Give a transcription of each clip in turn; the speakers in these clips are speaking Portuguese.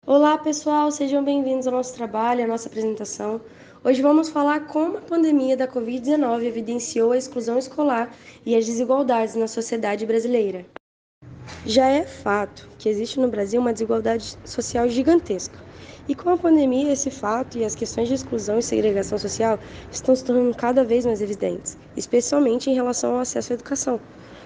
Olá, pessoal, sejam bem-vindos ao nosso trabalho, à nossa apresentação. Hoje vamos falar como a pandemia da Covid-19 evidenciou a exclusão escolar e as desigualdades na sociedade brasileira. Já é fato que existe no Brasil uma desigualdade social gigantesca. E com a pandemia, esse fato e as questões de exclusão e segregação social estão se tornando cada vez mais evidentes, especialmente em relação ao acesso à educação.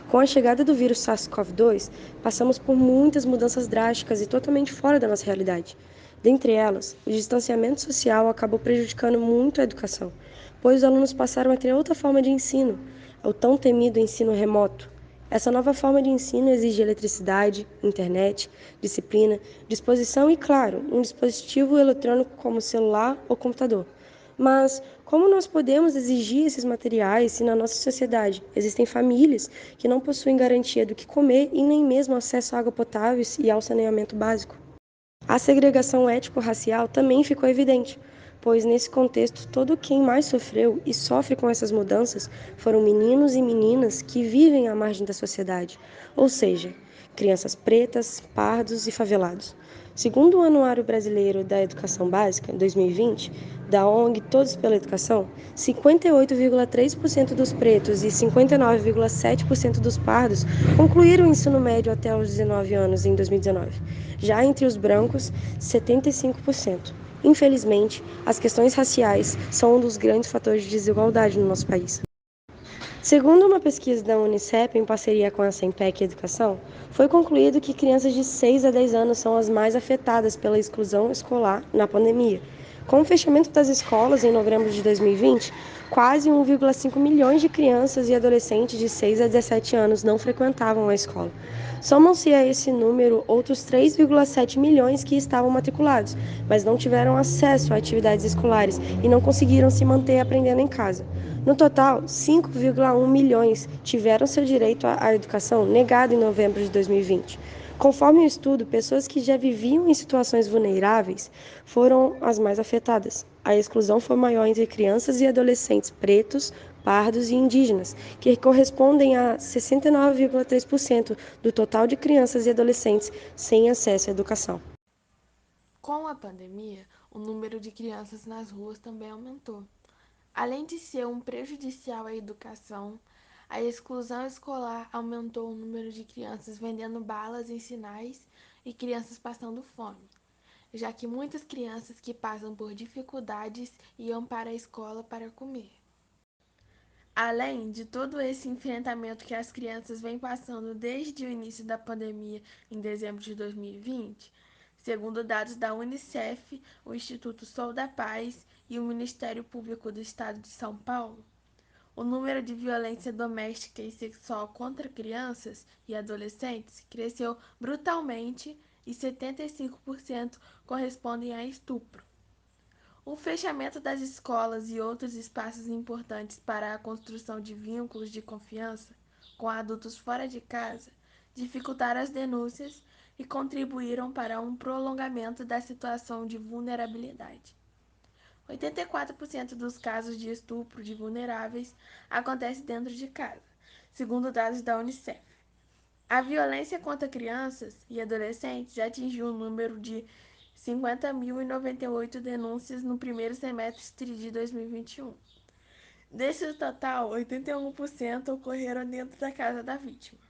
Com a chegada do vírus SARS-CoV-2, passamos por muitas mudanças drásticas e totalmente fora da nossa realidade. Dentre elas, o distanciamento social acabou prejudicando muito a educação, pois os alunos passaram a ter outra forma de ensino, o tão temido ensino remoto. Essa nova forma de ensino exige eletricidade, internet, disciplina, disposição e, claro, um dispositivo eletrônico como celular ou computador. Mas como nós podemos exigir esses materiais se na nossa sociedade existem famílias que não possuem garantia do que comer e nem mesmo acesso à água potável e ao saneamento básico? A segregação étnico-racial também ficou evidente, pois nesse contexto todo quem mais sofreu e sofre com essas mudanças foram meninos e meninas que vivem à margem da sociedade, ou seja, crianças pretas, pardos e favelados. Segundo o Anuário Brasileiro da Educação Básica, 2020, da ONG Todos pela Educação, 58,3% dos pretos e 59,7% dos pardos concluíram o ensino médio até os 19 anos em 2019. Já entre os brancos, 75%. Infelizmente, as questões raciais são um dos grandes fatores de desigualdade no nosso país. Segundo uma pesquisa da Unicef, em parceria com a SEMPEC Educação, foi concluído que crianças de 6 a 10 anos são as mais afetadas pela exclusão escolar na pandemia. Com o fechamento das escolas em novembro de 2020, quase 1,5 milhões de crianças e adolescentes de 6 a 17 anos não frequentavam a escola. Somam-se a esse número outros 3,7 milhões que estavam matriculados, mas não tiveram acesso a atividades escolares e não conseguiram se manter aprendendo em casa. No total, 5,1 milhões tiveram seu direito à educação negado em novembro de 2020. Conforme o estudo, pessoas que já viviam em situações vulneráveis foram as mais afetadas. A exclusão foi maior entre crianças e adolescentes pretos, pardos e indígenas, que correspondem a 69,3% do total de crianças e adolescentes sem acesso à educação. Com a pandemia, o número de crianças nas ruas também aumentou. Além de ser um prejudicial à educação, a exclusão escolar aumentou o número de crianças vendendo balas em sinais e crianças passando fome, já que muitas crianças que passam por dificuldades iam para a escola para comer. Além de todo esse enfrentamento que as crianças vêm passando desde o início da pandemia em dezembro de 2020, segundo dados da Unicef, o Instituto Sou da Paz e o Ministério Público do Estado de São Paulo, o número de violência doméstica e sexual contra crianças e adolescentes cresceu brutalmente e 75% correspondem a estupro. O fechamento das escolas e outros espaços importantes para a construção de vínculos de confiança com adultos fora de casa dificultaram as denúncias e contribuíram para um prolongamento da situação de vulnerabilidade. 84% dos casos de estupro de vulneráveis acontece dentro de casa, segundo dados da Unicef. A violência contra crianças e adolescentes já atingiu um número de 50.098 denúncias no primeiro semestre de 2021. Desse total, 81% ocorreram dentro da casa da vítima.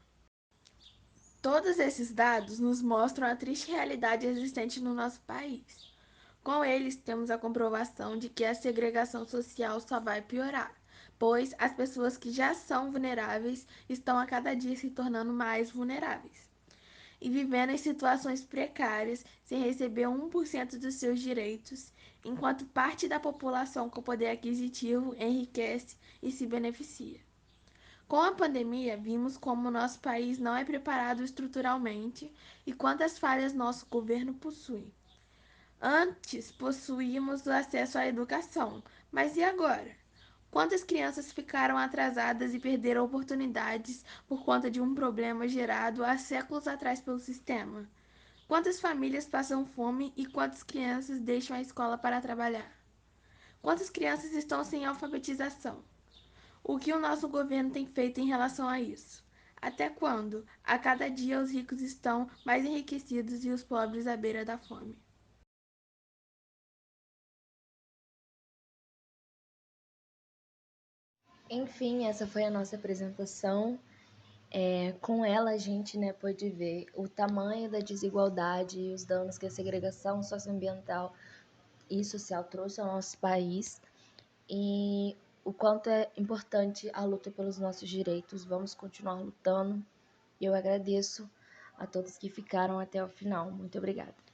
Todos esses dados nos mostram a triste realidade existente no nosso país. Com eles, temos a comprovação de que a segregação social só vai piorar, pois as pessoas que já são vulneráveis estão a cada dia se tornando mais vulneráveis e vivendo em situações precárias sem receber 1% dos seus direitos, enquanto parte da população com poder aquisitivo enriquece e se beneficia. Com a pandemia, vimos como nosso país não é preparado estruturalmente e quantas falhas nosso governo possui. Antes possuíamos o acesso à educação, mas e agora? Quantas crianças ficaram atrasadas e perderam oportunidades por conta de um problema gerado há séculos atrás pelo sistema? Quantas famílias passam fome e quantas crianças deixam a escola para trabalhar? Quantas crianças estão sem alfabetização? O que o nosso governo tem feito em relação a isso? Até quando, a cada dia, os ricos estão mais enriquecidos e os pobres à beira da fome? Enfim, essa foi a nossa apresentação. Com ela a gente, né, pôde ver o tamanho da desigualdade e os danos que a segregação socioambiental e social trouxe ao nosso país e o quanto é importante a luta pelos nossos direitos. Vamos continuar lutando. E eu agradeço a todos que ficaram até o final. Muito obrigada.